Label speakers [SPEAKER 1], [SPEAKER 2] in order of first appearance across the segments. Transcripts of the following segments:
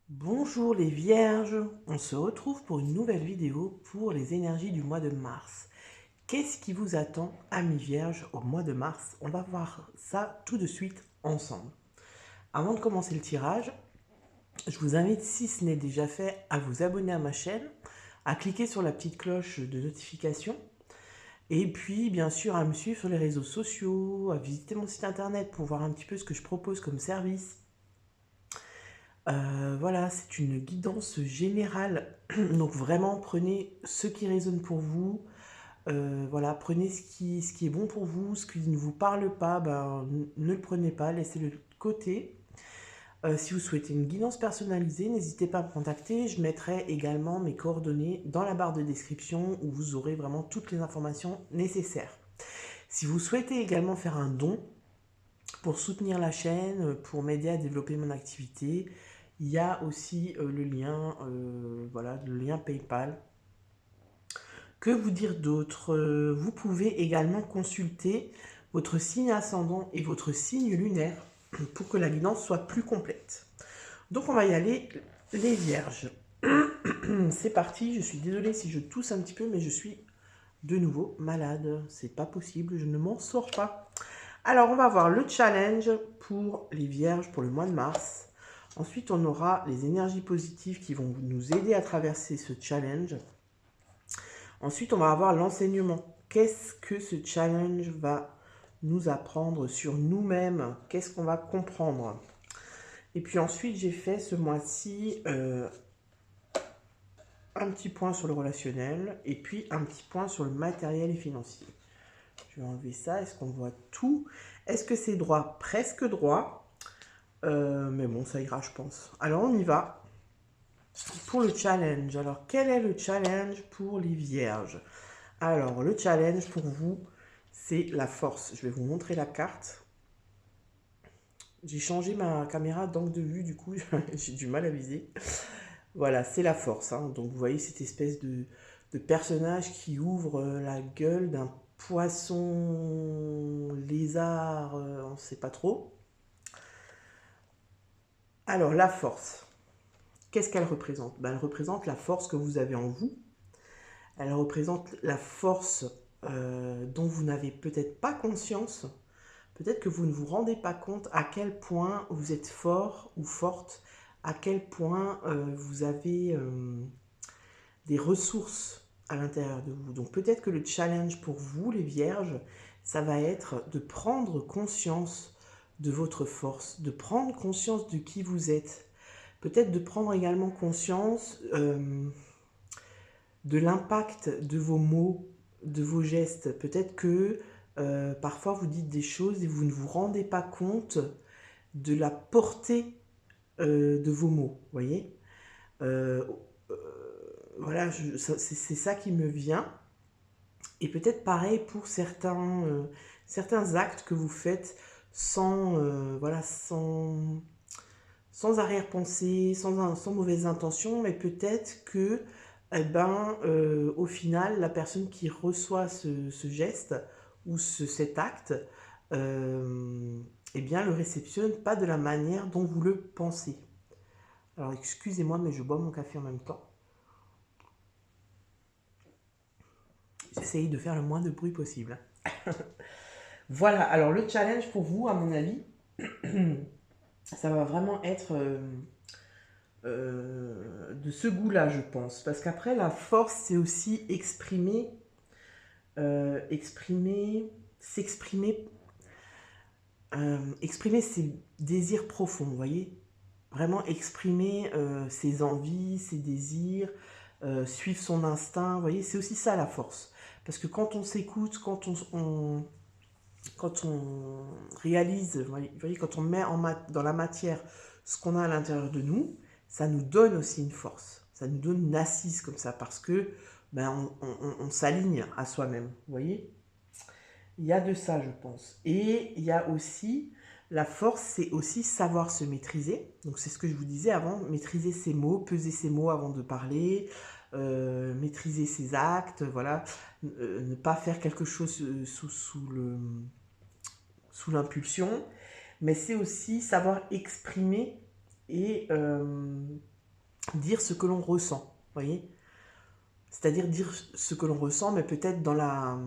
[SPEAKER 1] Bonjour les vierges, on se retrouve pour une nouvelle vidéo pour les énergies du mois de mars. Qu'est-ce qui vous attend, amis vierges, au mois de mars? On va voir ça tout de suite ensemble. Avant de commencer le tirage, je vous invite, si ce n'est déjà fait, à vous abonner à ma chaîne, à cliquer sur la petite cloche de notification, et puis bien sûr à me suivre sur les réseaux sociaux, à visiter mon site internet pour voir un petit peu ce que je propose comme service. Voilà, c'est une guidance générale. Donc vraiment, prenez ce qui résonne pour vous. Voilà, prenez ce qui est bon pour vous. Ce qui ne vous parle pas, ben, ne le prenez pas, laissez-le de côté. Si vous souhaitez une guidance personnalisée, n'hésitez pas à me contacter. Je mettrai également mes coordonnées dans la barre de description où vous aurez vraiment toutes les informations nécessaires. Si vous souhaitez également faire un don, pour soutenir la chaîne, pour m'aider à développer mon activité, il y a aussi le lien, voilà, le lien PayPal. Que vous dire d'autre? Vous pouvez également consulter votre signe ascendant et votre signe lunaire pour que la guidance soit plus complète. Donc on va y aller, les vierges. C'est parti, je suis désolée si je tousse un petit peu, mais je suis de nouveau malade. C'est pas possible, je ne m'en sors pas. Alors, on va voir le challenge pour les vierges pour le mois de mars. Ensuite, on aura les énergies positives qui vont nous aider à traverser ce challenge. Ensuite, on va avoir l'enseignement. Qu'est-ce que ce challenge va nous apprendre sur nous-mêmes? Qu'est-ce qu'on va comprendre? Et puis ensuite, j'ai fait ce mois-ci un petit point sur le relationnel et puis un petit point sur le matériel et financier. Je vais enlever ça. Est-ce qu'on voit tout? Est-ce que c'est droit? Presque droit. Mais bon, ça ira, je pense. Alors, on y va pour le challenge. Alors, quel est le challenge pour les vierges? Alors, le challenge pour vous, c'est la force. Je vais vous montrer la carte. J'ai changé ma caméra d'angle de vue, du coup, j'ai du mal à viser. Voilà, c'est la force, hein. Donc, vous voyez cette espèce de personnage qui ouvre la gueule d'un poisson lézard, on ne sait pas trop. Alors, la force. Qu'est-ce qu'elle représente? Ben, elle représente la force que vous avez en vous. Elle représente la force dont vous n'avez peut-être pas conscience. Peut-être que vous ne vous rendez pas compte à quel point vous êtes fort ou forte, à quel point vous avez des ressources à l'intérieur de vous. Donc peut-être que le challenge pour vous, les vierges, ça va être de prendre conscience de votre force, de prendre conscience de qui vous êtes. Peut-être de prendre également conscience de l'impact de vos mots, de vos gestes. Peut-être que parfois vous dites des choses et vous ne vous rendez pas compte de la portée de vos mots, voyez. Euh, euh, voilà, c'est ça qui me vient. Et peut-être pareil pour certains actes que vous faites sans, voilà, sans arrière-pensée, sans mauvaise intention, mais peut-être que, eh ben, au final, la personne qui reçoit ce geste ou cet acte, eh bien, le réceptionne pas de la manière dont vous le pensez. Alors, excusez-moi, mais je bois mon café en même temps. J'essaye de faire le moins de bruit possible. Voilà, alors le challenge pour vous, à mon avis, ça va vraiment être de ce goût-là, je pense. Parce qu'après, la force, c'est aussi s'exprimer, exprimer ses désirs profonds, vous voyez. Vraiment exprimer ses envies, ses désirs, suivre son instinct, vous voyez, c'est aussi ça la force. Parce que quand on s'écoute, quand on réalise, vous voyez, quand on met dans la matière ce qu'on a à l'intérieur de nous, ça nous donne aussi une force. Ça nous donne une assise comme ça, parce que ben, on s'aligne à soi-même, vous voyez. Il y a de ça, je pense. Et il y a aussi, la force, c'est aussi savoir se maîtriser. Donc c'est ce que je vous disais avant, maîtriser ses mots, peser ses mots avant de parler, maîtriser ses actes, voilà. Ne pas faire quelque chose sous l'impulsion. Mais c'est aussi savoir exprimer et dire ce que l'on ressent, vous voyez? C'est-à-dire dire ce que l'on ressent, mais peut-être dans la,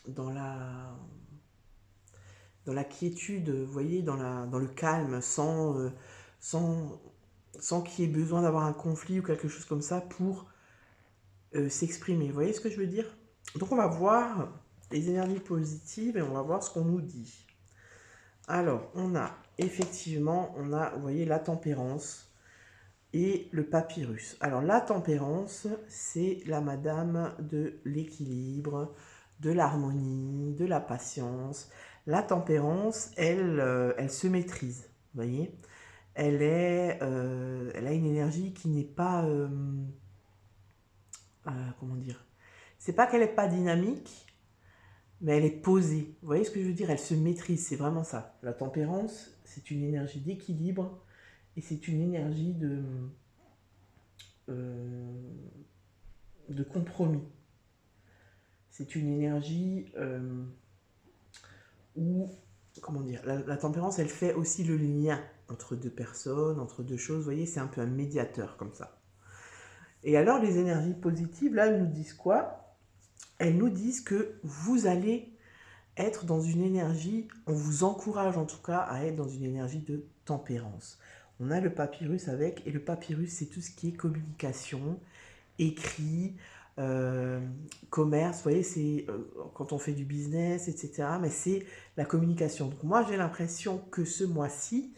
[SPEAKER 1] dans la quiétude, vous voyez, dans le calme, sans, sans qu'il y ait besoin d'avoir un conflit ou quelque chose comme ça pour s'exprimer. Vous voyez ce que je veux dire? Donc on va voir les énergies positives et on va voir ce qu'on nous dit. Alors, on a effectivement, vous voyez, la tempérance et le papyrus. Alors, la tempérance, c'est la madame de l'équilibre, de l'harmonie, de la patience. La tempérance, elle se maîtrise, vous voyez. Elle a une énergie qui n'est pas, comment dire, c'est pas qu'elle n'est pas dynamique, mais elle est posée. Vous voyez ce que je veux dire? Elle se maîtrise, c'est vraiment ça. La tempérance, c'est une énergie d'équilibre et c'est une énergie euh, de compromis. C'est une énergie où, comment dire, la tempérance, elle fait aussi le lien entre deux personnes, entre deux choses. Vous voyez, c'est un peu un médiateur comme ça. Et alors, les énergies positives, là, elles nous disent quoi? Elles nous disent que vous allez être dans une énergie, on vous encourage en tout cas à être dans une énergie de tempérance. On a le papyrus avec, et le papyrus, c'est tout ce qui est communication, écrit, euh, commerce, vous voyez, c'est quand on fait du business, etc. Mais c'est la communication. Donc moi, j'ai l'impression que ce mois-ci,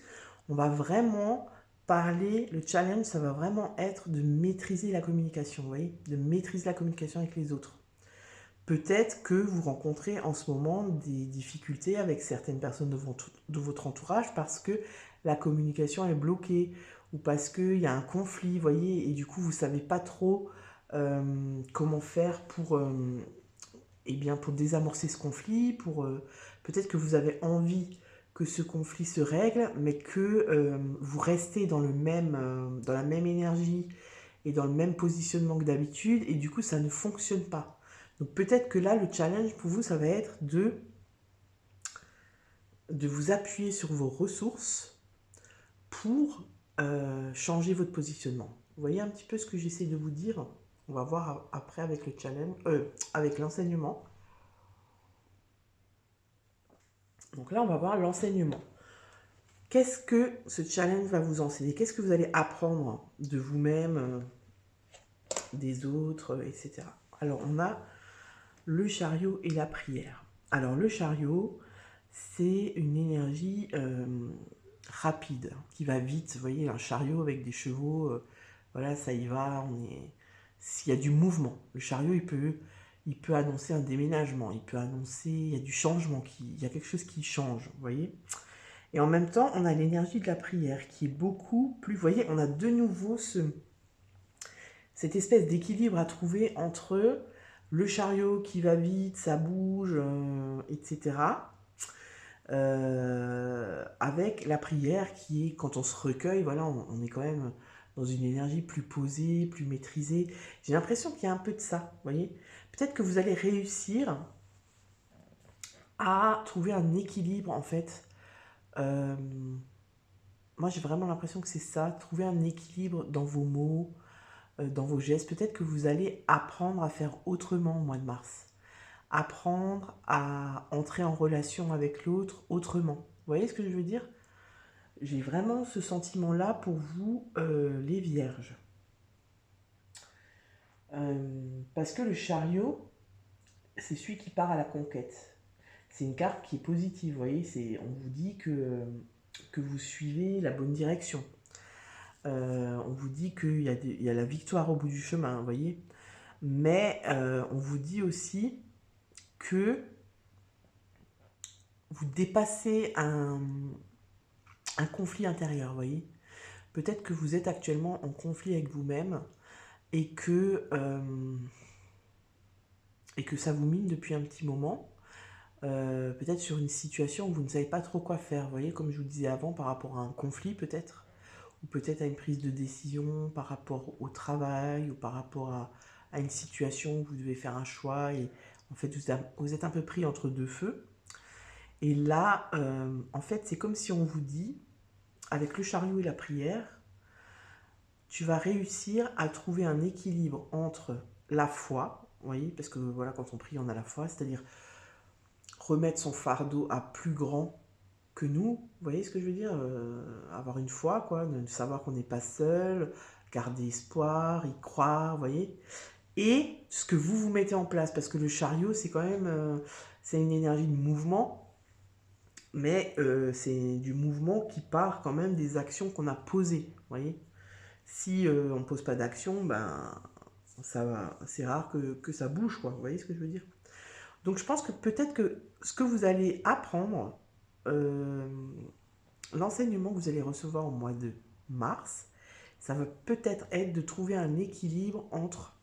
[SPEAKER 1] on va vraiment parler, le challenge, ça va vraiment être de maîtriser la communication, vous voyez, de maîtriser la communication avec les autres. Peut-être que vous rencontrez en ce moment des difficultés avec certaines personnes de votre entourage parce que la communication est bloquée ou parce qu'il y a un conflit, vous voyez, et du coup vous ne savez pas trop comment faire pour, eh bien, pour désamorcer ce conflit, peut-être que vous avez envie que ce conflit se règle, mais que vous restez dans la même énergie et dans le même positionnement que d'habitude, et du coup ça ne fonctionne pas. Donc peut-être que là, le challenge pour vous, ça va être de vous appuyer sur vos ressources pour changer votre positionnement. Vous voyez un petit peu ce que j'essaie de vous dire? On va voir après avec le challenge, avec l'enseignement. Donc là, on va voir l'enseignement. Qu'est-ce que ce challenge va vous enseigner? Qu'est-ce que vous allez apprendre de vous-même, des autres, etc. Alors, on a le chariot et la prière. Alors, le chariot, c'est une énergie rapide, qui va vite. Vous voyez, un chariot avec des chevaux, voilà, ça y va. S'il y a du mouvement, le chariot, il peut annoncer un déménagement, il peut annoncer, il y a du changement, il y a quelque chose qui change, vous voyez. Et en même temps, on a l'énergie de la prière qui est beaucoup plus... Vous voyez, on a de nouveau cette espèce d'équilibre à trouver entre le chariot qui va vite, ça bouge, etc. Avec la prière qui est, quand on se recueille, voilà, on est quand même dans une énergie plus posée, plus maîtrisée. J'ai l'impression qu'il y a un peu de ça, vous voyez. Peut-être que vous allez réussir à trouver un équilibre, en fait. Euh, Moi, j'ai vraiment l'impression que c'est ça, trouver un équilibre dans vos mots, dans vos gestes. Peut-être que vous allez apprendre à faire autrement au mois de mars. Apprendre à entrer en relation avec l'autre autrement. Vous voyez ce que je veux dire? J'ai vraiment ce sentiment-là pour vous, les vierges. Parce que le chariot, c'est celui qui part à la conquête. C'est une carte qui est positive, vous voyez, on vous dit que vous suivez la bonne direction. On vous dit qu'il y a la victoire au bout du chemin, vous voyez. Mais on vous dit aussi que vous dépassez un conflit intérieur, vous voyez. Peut-être que vous êtes actuellement en conflit avec vous-même et et que ça vous mine depuis un petit moment. Peut-être sur une situation où vous ne savez pas trop quoi faire, vous voyez, comme je vous disais avant, par rapport à un conflit peut-être, ou peut-être à une prise de décision par rapport au travail, ou par rapport à une situation où vous devez faire un choix, et en fait vous êtes un peu pris entre deux feux. Et là, en fait, c'est comme si on vous dit, avec le chariot et la prière, tu vas réussir à trouver un équilibre entre la foi, vous voyez, parce que voilà, quand on prie, on a la foi, c'est-à-dire remettre son fardeau à plus grand que nous, vous voyez ce que je veux dire? Avoir une foi, quoi, de savoir qu'on n'est pas seul, garder espoir, y croire, vous voyez? Et ce que vous mettez en place, parce que le chariot, c'est quand même, c'est une énergie de mouvement, mais c'est du mouvement qui part quand même des actions qu'on a posées, vous voyez? Si on ne pose pas d'action, ben c'est rare que ça bouge, quoi. Vous voyez ce que je veux dire? Donc je pense que peut-être que ce que vous allez apprendre, euh, l'enseignement que vous allez recevoir au mois de mars, ça va peut-être être de trouver un équilibre entre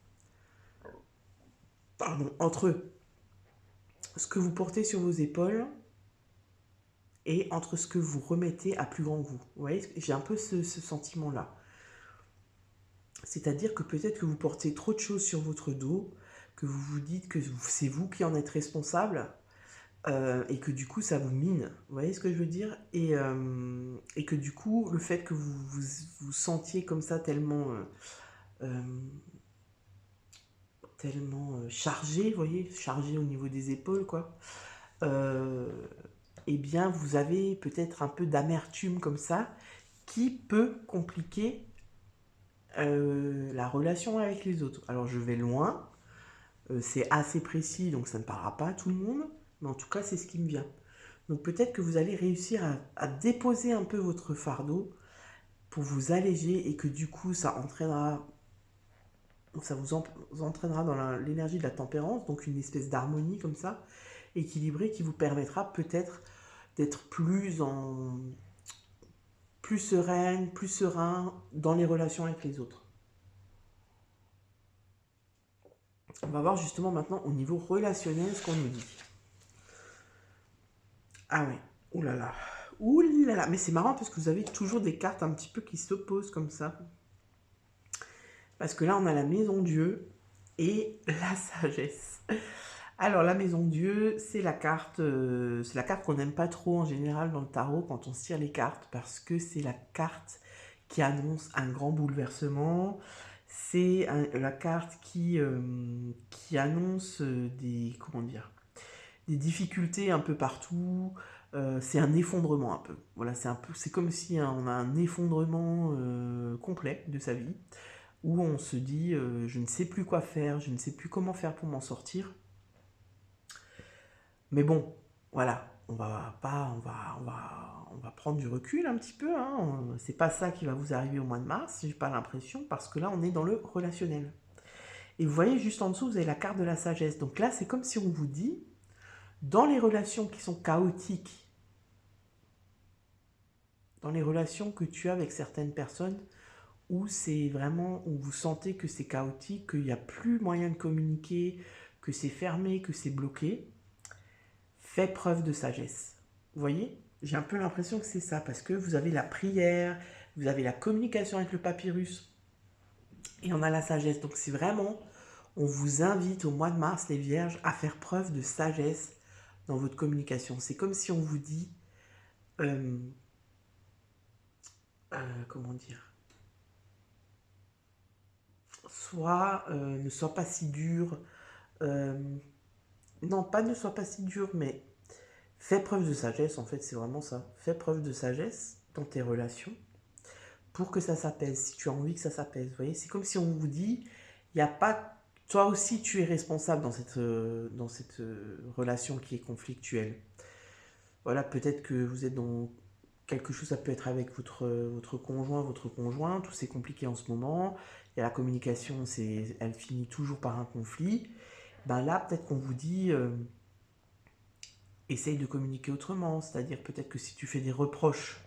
[SPEAKER 1] ce que vous portez sur vos épaules et entre ce que vous remettez à plus grand que vous. Vous voyez, j'ai un peu ce sentiment-là. C'est-à-dire que peut-être que vous portez trop de choses sur votre dos, que vous vous dites que c'est vous qui en êtes responsable, et que du coup ça vous mine. Vous voyez ce que je veux dire? Et que du coup, le fait que vous sentiez comme ça euh, tellement chargé, vous voyez, chargé au niveau des épaules, quoi, euh, eh bien vous avez peut-être un peu d'amertume comme ça qui peut compliquer la relation avec les autres. Alors je vais loin, c'est assez précis, donc ça ne parlera pas à tout le monde, mais en tout cas c'est ce qui me vient. Donc peut-être que vous allez réussir à déposer un peu votre fardeau pour vous alléger et que du coup ça vous entraînera dans l'énergie de la tempérance, donc une espèce d'harmonie comme ça, équilibrée qui vous permettra peut-être d'être plus sereine, plus serein dans les relations avec les autres. On va voir justement maintenant au niveau relationnel ce qu'on nous dit. Ah ouais, ouh là là. Ouh là là, mais c'est marrant parce que vous avez toujours des cartes un petit peu qui s'opposent comme ça. Parce que là, on a la maison Dieu et la sagesse. Alors, la maison Dieu, c'est la carte qu'on n'aime pas trop en général dans le tarot quand on se tire les cartes parce que c'est la carte qui annonce un grand bouleversement. La carte qui annonce comment dire, des difficultés un peu partout. C'est un effondrement un peu. Voilà, c'est comme si on a un effondrement complet de sa vie où on se dit je ne sais plus quoi faire, je ne sais plus comment faire pour m'en sortir. Mais bon, voilà, on va prendre du recul un petit peu. Hein. C'est pas ça qui va vous arriver au mois de mars, j'ai pas l'impression, parce que là on est dans le relationnel. Et vous voyez juste en dessous, vous avez la carte de la sagesse. Donc là, c'est comme si on vous dit, dans les relations qui sont chaotiques, dans les relations que tu as avec certaines personnes, où c'est vraiment, où vous sentez que c'est chaotique, qu'il n'y a plus moyen de communiquer, que c'est fermé, que c'est bloqué, fais preuve de sagesse. Vous voyez? J'ai un peu l'impression que c'est ça, parce que vous avez la prière, vous avez la communication avec le papyrus, et on a la sagesse. Donc c'est vraiment, on vous invite au mois de mars, les vierges, à faire preuve de sagesse dans votre communication. C'est comme si on vous dit, euh, comment dire, ne sois pas si dur, euh, non, pas ne sois pas si dur, mais fais preuve de sagesse, en fait, c'est vraiment ça. Fais preuve de sagesse dans tes relations pour que ça s'apaise, si tu as envie que ça s'apaise. Vous voyez, c'est comme si on vous dit, il n'y a pas. Toi aussi, tu es responsable dans cette relation qui est conflictuelle. Voilà, peut-être que vous êtes dans quelque chose, ça peut être avec votre conjoint, votre conjointe, tout c'est compliqué en ce moment. Il y a la communication, elle finit toujours par un conflit. Ben là, peut-être qu'on vous dit, essaye de communiquer autrement. C'est-à-dire peut-être que si tu fais des reproches,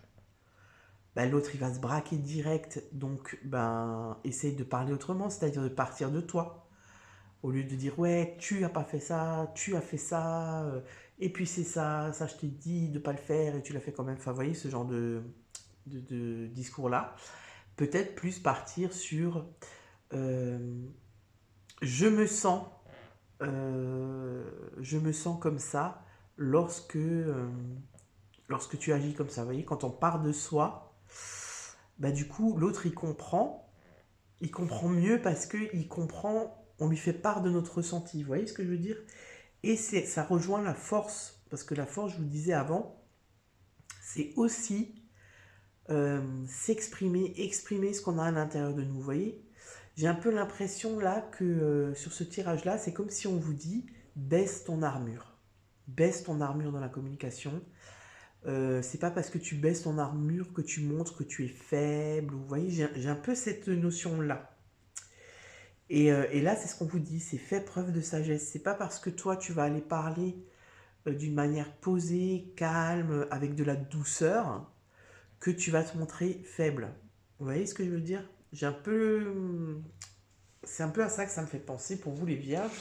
[SPEAKER 1] ben, l'autre il va se braquer direct. Donc, ben, essaye de parler autrement, c'est-à-dire de partir de toi. Au lieu de dire, ouais, tu as pas fait ça, tu as fait ça, et puis c'est ça je t'ai dit de pas le faire et tu l'as fait quand même. Enfin, vous voyez, ce genre de discours-là. Peut-être plus partir sur euh, je me sens je me sens comme ça lorsque, euh, lorsque tu agis comme ça. Vous voyez, quand on part de soi, bah, du coup, l'autre il comprend il comprend mieux parce qu'il comprend, on lui fait part de notre ressenti. Vous voyez ce que je veux dire? Et ça rejoint la force, parce que la force, je vous le disais avant, c'est aussi s'exprimer, exprimer ce qu'on a à l'intérieur de nous. Vous voyez? J'ai un peu l'impression là que sur ce tirage-là, c'est comme si on vous dit baisse ton armure. Baisse ton armure dans la communication. C'est pas parce que tu baisses ton armure que tu montres que tu es faible. Vous voyez, j'ai un peu cette notion-là. Et là, c'est ce qu'on vous dit, c'est fais preuve de sagesse. C'est pas parce que toi, tu vas aller parler d'une manière posée, calme, avec de la douceur, que tu vas te montrer faible. Vous voyez ce que je veux dire? J'ai un peu... C'est un peu à ça que ça me fait penser pour vous les vierges,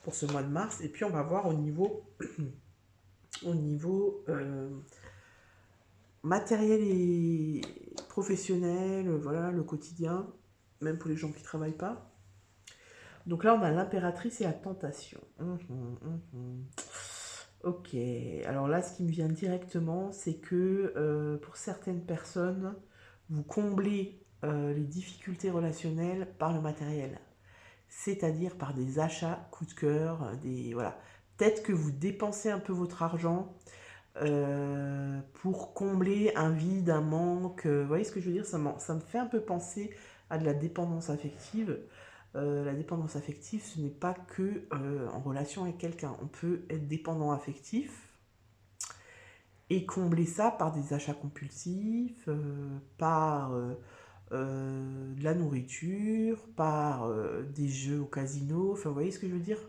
[SPEAKER 1] pour ce mois de mars. Et puis on va voir au niveau matériel et professionnel, voilà, le quotidien, même pour les gens qui ne travaillent pas. Donc là, on a l'impératrice et la tentation. Ok, alors là, ce qui me vient directement, c'est que pour certaines personnes, vous comblez les difficultés relationnelles par le matériel, c'est-à-dire par des achats coup de cœur, voilà. Peut-être que vous dépensez un peu votre argent pour combler un vide, un manque. Vous voyez ce que je veux dire? Ça me fait un peu penser à de la dépendance affective. La dépendance affective, ce n'est pas que en relation avec quelqu'un. On peut être dépendant affectif et combler ça par des achats compulsifs, par de la nourriture, par des jeux au casino. Enfin, vous voyez ce que je veux dire?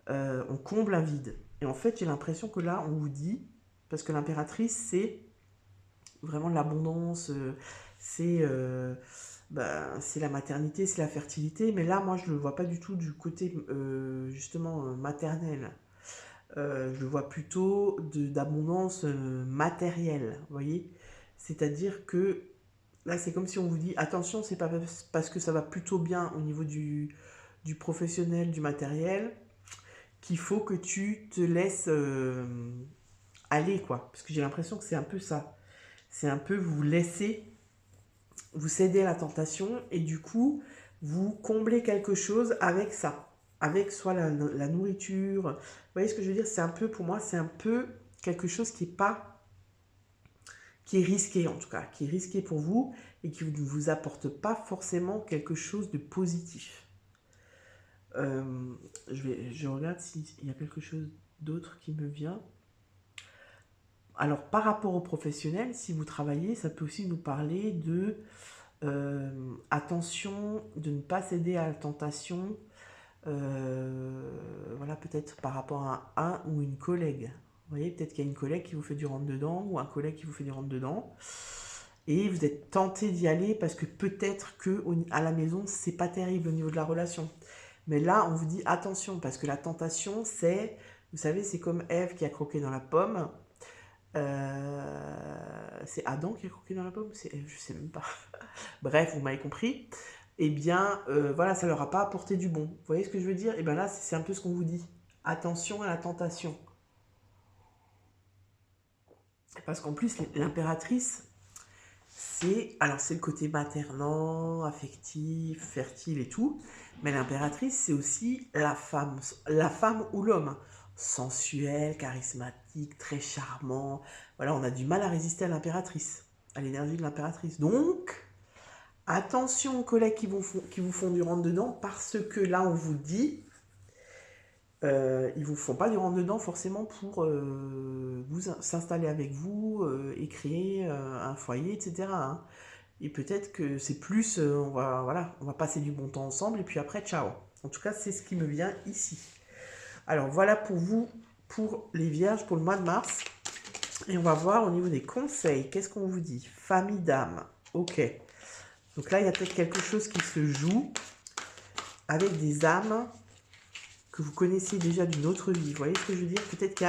[SPEAKER 1] On comble un vide. Et en fait, j'ai l'impression que là, on vous dit, parce que l'impératrice, c'est vraiment l'abondance, c'est la maternité, c'est la fertilité. Mais là, moi, je ne le vois pas du tout du côté, justement, maternel. Je le vois plutôt d'abondance matérielle, vous voyez? C'est-à-dire que là, c'est comme si on vous dit, attention, c'est pas parce que ça va plutôt bien au niveau du professionnel, du matériel, qu'il faut que tu te laisses aller, quoi. Parce que j'ai l'impression que c'est un peu ça. C'est un peu vous laisser, vous céder à la tentation, et du coup, vous comblez quelque chose avec ça. Avec soit la nourriture. Vous voyez ce que je veux dire? C'est un peu, pour moi, c'est un peu quelque chose qui est pas, qui est risqué en tout cas, qui est risqué pour vous et qui ne vous apporte pas forcément quelque chose de positif. Je regarde s'il y a quelque chose d'autre qui me vient. Alors, par rapport aux professionnels, si vous travaillez, ça peut aussi nous parler de attention, de ne pas céder à la tentation, voilà, peut-être par rapport à un ou une collègue. Vous voyez, peut-être qu'il y a une collègue qui vous fait du rentre-dedans ou un collègue qui vous fait du rentre-dedans. Et vous êtes tenté d'y aller parce que peut-être que à la maison, c'est pas terrible au niveau de la relation. Mais là, on vous dit attention parce que la tentation, c'est, vous savez, c'est comme Ève qui a croqué dans la pomme. C'est Adam qui a croqué dans la pomme? C'est Ève, je sais même pas. Bref, vous m'avez compris. Eh bien, voilà, ça leur a pas apporté du bon. Vous voyez ce que je veux dire? Et bien là, c'est un peu ce qu'on vous dit. Attention à la tentation. Parce qu'en plus, l'impératrice, c'est le côté maternant, affectif, fertile et tout. Mais l'impératrice, c'est aussi la femme ou l'homme. Sensuel, charismatique, très charmant. Voilà, on a du mal à résister à l'impératrice, à l'énergie de l'impératrice. Donc, attention aux collègues qui vous font du rentre-dedans, parce que là, on vous dit, ils vous font pas du rentre-dedans forcément pour s'installer avec vous et créer un foyer, etc. hein. Et peut-être que c'est plus, voilà, on va passer du bon temps ensemble et puis après, ciao. En tout cas, c'est ce qui me vient ici. Alors voilà pour vous, pour les vierges, pour le mois de mars. Et on va voir au niveau des conseils. Qu'est-ce qu'on vous dit? Famille d'âme. Ok. Donc là, il y a peut-être quelque chose qui se joue avec des âmes que vous connaissiez déjà d'une autre vie. Vous voyez ce que je veux dire? Peut-être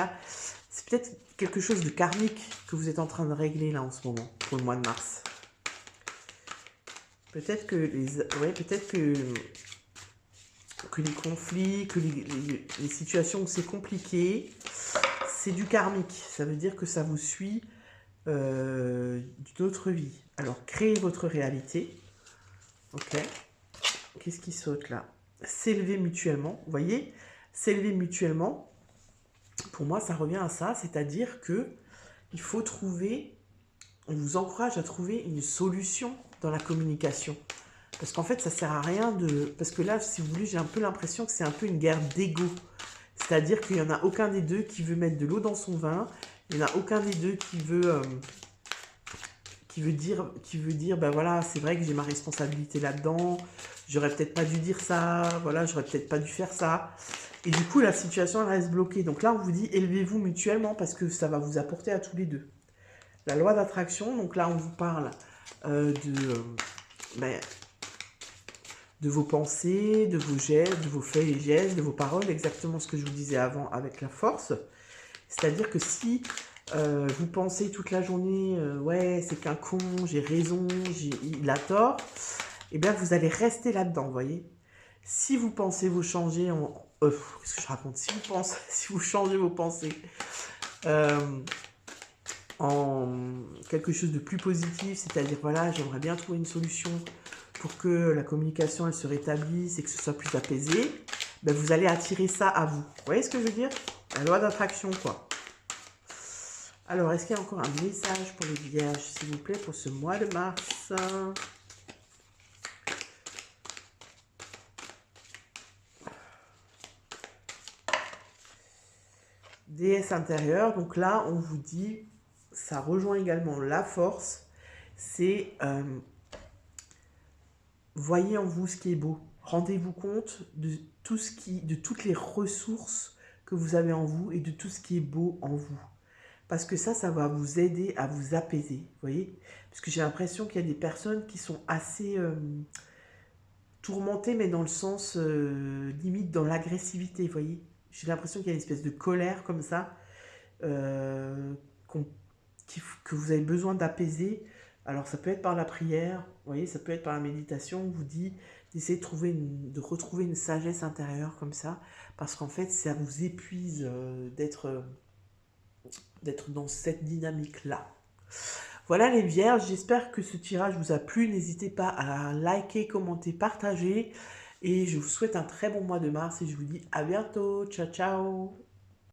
[SPEAKER 1] c'est peut-être quelque chose de karmique que vous êtes en train de régler là en ce moment, pour le mois de mars. Peut-être que peut-être que les conflits, que les situations où c'est compliqué, c'est du karmique. Ça veut dire que ça vous suit d'une autre vie. Alors, créez votre réalité. Ok. qu'est-ce qui saute là? S'élever mutuellement, vous voyez? S'élever mutuellement, pour moi, ça revient à ça, c'est-à-dire que il faut trouver, on vous encourage à trouver une solution dans la communication. Parce qu'en fait, ça sert à rien de... Parce que là, si vous voulez, j'ai un peu l'impression que c'est un peu une guerre d'ego. C'est-à-dire qu'il n'y en a aucun des deux qui veut mettre de l'eau dans son vin. Il n'y en a aucun des deux qui veut dire, ben voilà, c'est vrai que j'ai ma responsabilité là-dedans. J'aurais peut-être pas dû dire ça. Voilà, j'aurais peut-être pas dû faire ça. Et du coup, la situation, elle reste bloquée. Donc là, on vous dit, élevez-vous mutuellement parce que ça va vous apporter à tous les deux. La loi d'attraction, donc là, on vous parle ben, de vos pensées, de vos gestes, de vos faits et gestes, de vos paroles, exactement ce que je vous disais avant avec la force. C'est-à-dire que si vous pensez toute la journée, ouais, c'est qu'un con, j'ai raison, il a tort, et bien vous allez rester là-dedans, vous voyez. Si vous pensez vous changer en... qu'est-ce que je raconte? Si vous changez vos pensées en quelque chose de plus positif, c'est-à-dire, voilà, j'aimerais bien trouver une solution pour que la communication, elle se rétablisse et que ce soit plus apaisé, ben vous allez attirer ça à vous. Vous voyez ce que je veux dire? La loi d'attraction, quoi. Alors, est-ce qu'il y a encore un message pour les vierges, s'il vous plaît, pour ce mois de mars? Déesse intérieure, donc là, on vous dit, ça rejoint également la force, c'est voyez en vous ce qui est beau. Rendez-vous compte de toutes les ressources que vous avez en vous et de tout ce qui est beau en vous. Parce que ça va vous aider à vous apaiser, vous voyez? Parce que j'ai l'impression qu'il y a des personnes qui sont assez tourmentées, mais dans le sens limite dans l'agressivité, vous voyez? J'ai l'impression qu'il y a une espèce de colère comme ça que vous avez besoin d'apaiser. Alors ça peut être par la prière, vous voyez, ça peut être par la méditation. On vous dit d'essayer de retrouver une sagesse intérieure comme ça, parce qu'en fait ça vous épuise d'être dans cette dynamique-là. Voilà les vierges, j'espère que ce tirage vous a plu. N'hésitez pas à liker, commenter, partager. Et je vous souhaite un très bon mois de mars et je vous dis à bientôt. Ciao, ciao!